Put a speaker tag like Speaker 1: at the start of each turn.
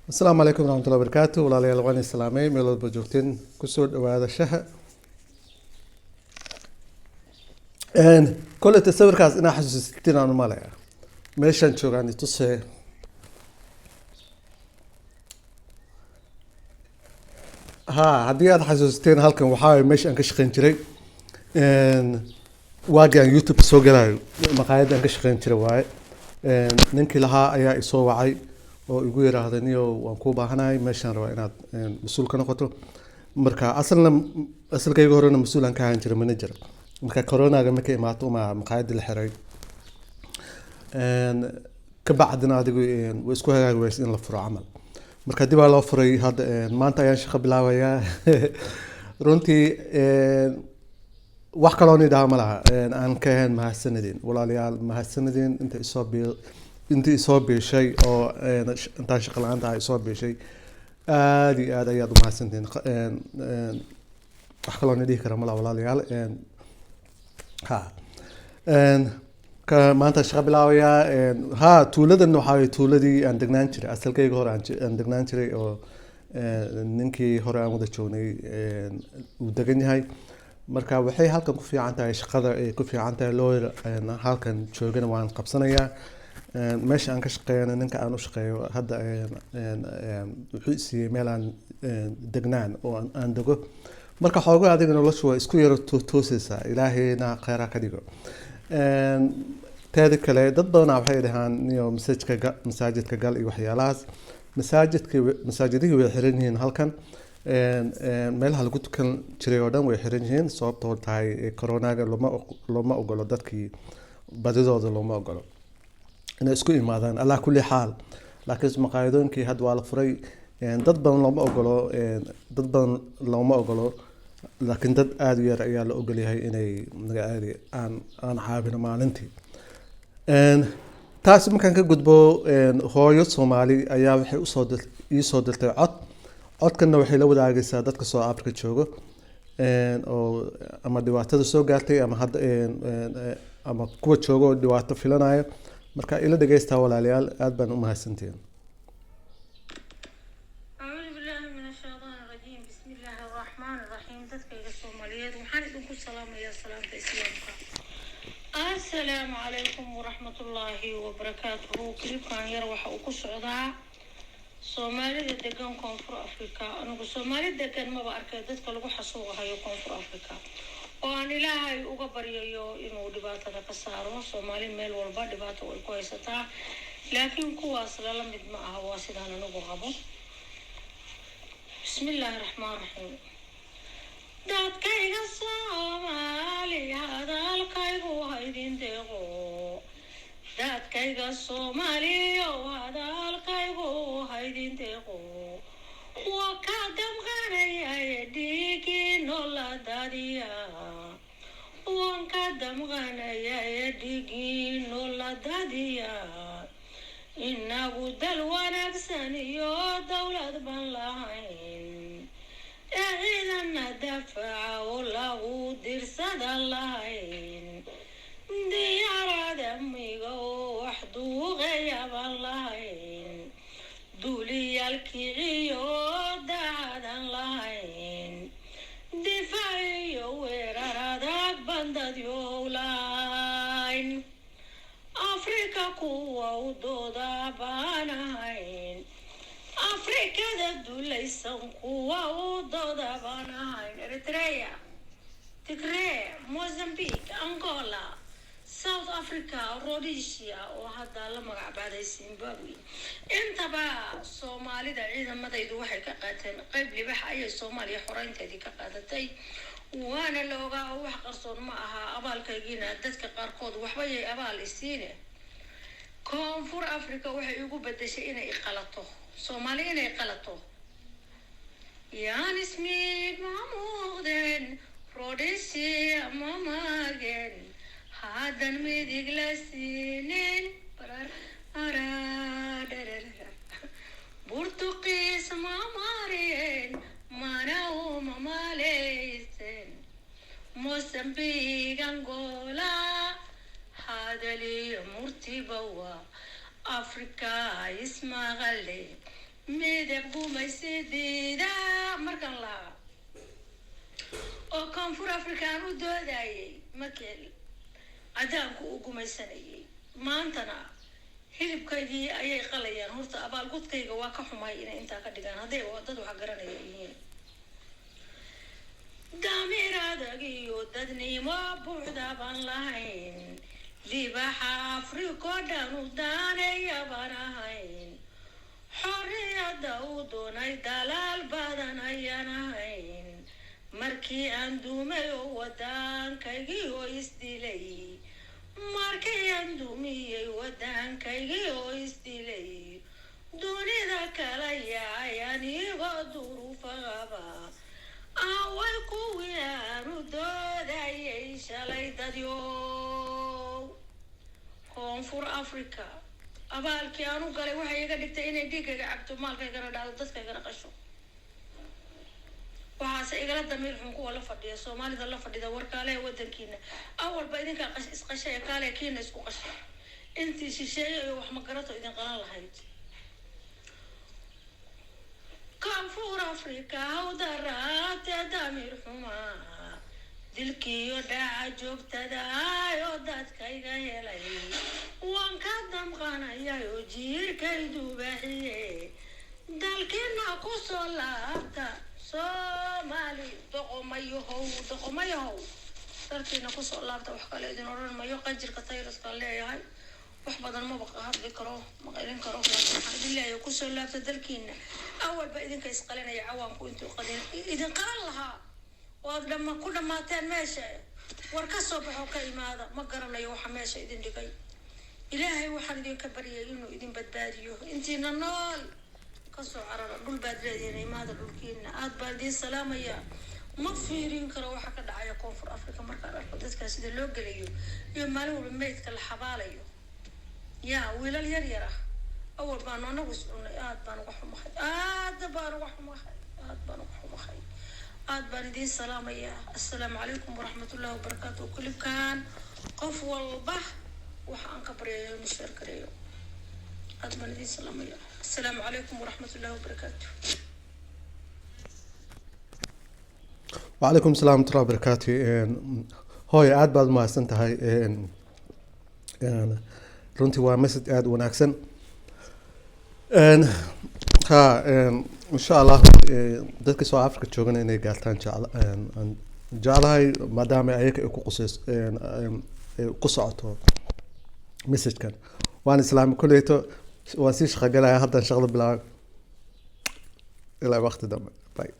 Speaker 1: السلام عليكم ورحمة الله وبركاته ولا يلغاني السلامي ميلو بجوكتين كسود وهذا الشهر ان كل تصور كاس انا حسستين انا مالها ميشان شو يعني تصي ها هدي هذا حسستين هالكن وحاول مش انك شقين جري ان واقع يوتيوب سو غلاي مقايد انك شقين جري واي ان نينكي لها ايا اسو وعي oo igu yiraahdaniyo waan ku baahanahay meeshaan raba inaad mas'uul ka noqoto marka asalkayga horena mas'uul aan ka ahaan jiray manager marka corona-ga markay imaato ma maqaayad la xiray ka bacdina adigu way isku hagaagi weys in la furo camal marka dib loo furay hadda maanta ayaan shaqo bilaabayaa runtii wax kaloo nidaam ma laha aan ka ahayn mahadsanidin walaalayaal mahadsanidin inta isoo beeshay oo intaan shaqo la'aanta isoo beeshay aad iyo aad ayaad u mahadsantihiin wax kaloo nidhi kara malaha walaalayaal ha ka maanta shaqo bilaabayaa ha tuuladan waxaa tuuladii aan degnaan jiray asalkayga hore aan degnaan jiray oo ninkii hore aan wada joognay uu degan yahay marka waxay halkan ku fiican tahay shaqada ay ku fiican tahay loo halkan joogana waan qabsanayaa meesha aan ka shaqeeyana ninka aan u shaqeeyo hadda wuxuu siiyay meel aan degnaan oo aan dego marka xoogaa adiga noloshu waa isku yaro toosaysaa ilaahayna khayra ka dhigo teeda kale dad badan waxay dhahaan niyo masaajidka gal iyo waxyaalahaas masaajidihii way xiran yihiin halkan meelaha lagu tukan jiray oo dhan way xiran yihiin sababtoo tahay corona-ga looma ogolo dadkii badidooda looma ogolo inay isku imaadaan allah kulli xaal laakiin maqaayadoonkii hadda waa la furay dad badan looma ogolo laakiin dad aad u yar ayaa la ogol yahay inay magacaadi aan caabino maalintii taas markaan ka gudbo hooyo Soomaali ayaa waxay ii soo dirtay codkana waxay la wadaagaysaa dadka soo Afrika jooga oo ama dhibaatada soo gaartay ama hadda ama kuwa jooga oo dhibaato filanaya marka ila dhageysta walaalayaal aad baan u mahadsantiin
Speaker 2: أعوذ بالله من الشيطان الرجيم بسم الله الرحمن الرحيم تذكر الصوماليات وحنا نقول السلام يا سلام إسلامك السلام عليكم ورحمة الله وبركاته كيف كان يروح وكسعدا صومالي دقن كونفور أفريقيا أنا صومالي دقن ما بعرف تذكر لو حصوها هي كونفور أفريقيا وأنا إلهي أقبريو إنه دبعته كسارو سومالي ميل والبا دبعته والكويسة لكن كواس لا مد معها واسدانا نبغابو بسم الله الرحمن الرحيم داد كايغا سومالي هذا الكايغو هيدين ديغو داد كايغا سومالي هذا الكايغو هيدين ديغو وكادم غانيا يديكي نولا داديا وكادم غانيا يديكي نولا داديا إنه دلوانا بسانيو دولة باللهين إذا ندفع والله درسد اللهين ديارة دميغو وحدو غياب اللهين دولي الكيعيو دادا لاين دفاعي ويرادك بندد يولاين أفريقيا قوة ودودا باناين أفريقيا دولي سن قوة ودودا باناين إريتريا تيغري موزمبيق أنغولا South Africa Rhodesia oo hadda la magac baaday Zimbabwe intaba Soomaalida ciidamadaydu waxay ka qaateen qayb libax ay Soomaaliya xoreynteedii ka qaadatay waana looga wax qarsoon ma aha abaalkaygiina dadka qaarkood waxba ay abaal isiine koonfur Afrika waxay ugu bedeshay inay qalato Soomaaliya inay qalato yaan ismi maamuuden Rhodesia mamagen هذا الميديك لسنين برتقيس ما مارين ما نو ما ليسن موسمبيق أنغولا هذا لي مرتبوا أفريقيا اسمها غلي midab gumaysidiida markan lahaa oo koonfur afrikaan u doodayay markii cadaanku u gumaysanayay maantana hilibkaygii ayay qalayaan horta abaalgudkayga waa ka xumay inay intaa ka dhigaan hadday dad wax garanaya yihiin damiir adag iyo dadnimo buuxda baan lahayn libaxa afriko dhan u daanaya baan ahayn xorriyadda u doonay dalaal badan ayaan ahayn markii aan duumay oo waddankaygii oo isdilay markii aan duumiyey waddankaygii oo isdilay dunida kala yaacay anigoo duruufa qaba awal kuwii aanu doodayay shalay dadyow koonfur africa abaalkii aanu galay waxay iga dhigtay inay dhiigayga cabto maalkaygana dhacdo dadkaygana qasho waxaase igala damiir xun kuwa la fadhiya soomaalida la fadhida warkaale wadankiina awalba idinkaa isqashay kaale kiina isku qashay intii shisheeye iyo wax magarato idin qalan lahayd koonfur africa hawdaraate damiir xumaa dilkiiyo dhaaca joogtada oo dadkayga helay waan ka damqanayay oo jiirkay duubaxiye dalkiina ku soo laabta soomaali doqomayahow dalkiina kusoo laabta wax kale idin odhan mayo qanjirka tayraskaan leeyahay wax badan maba hadli karo maqaylin karo waxaan idin leeyahay kusoo laabta dalkiina awalba idinka isqalinaya cawaanku intuu qadin idin qalan lahaa waad ku dhammaateen meesha war ka soo baxoo ka imaada ma garanayo waxa meesha idin dhigay ilaahay waxaan idinka baryay inuu idin badbaadiyo intiina nool kasoo carara dhul baad leedihiin imaada dhulkiina aad baan idiin salaamaya ma fiirin karo waxa ka dhacaya koonfur africa markaan arko dadkaa sida loo gelayo iyo maalin walba meydka la xabaalayo yaa wiilal yar yar ah awal baanu anagu iscunay aad baan uga xumahay aad baan idiin salaamaya assalaamu calaykum waraxmatullaahi wabarakaatu kulibkaan qof walba waxa aan ka baryayo inuu sheer gareeyo aad baan idiin salaamaya السلام عليكم ورحمة الله وبركاته.
Speaker 1: وعليكم السلام ورحمة الله وبركاته. هاي عاد بعد ما استنتهي runtii waa message aad wanaagsan insha Allah dadka soo Afrika joogana inay gaartaan jeclahay maadaama ayaga ay ku quseys ku socoto message-kan waan islaami kulleeto waan sii shaqo galaya hadda shaqada bilaabay ilaa waqti dambe bye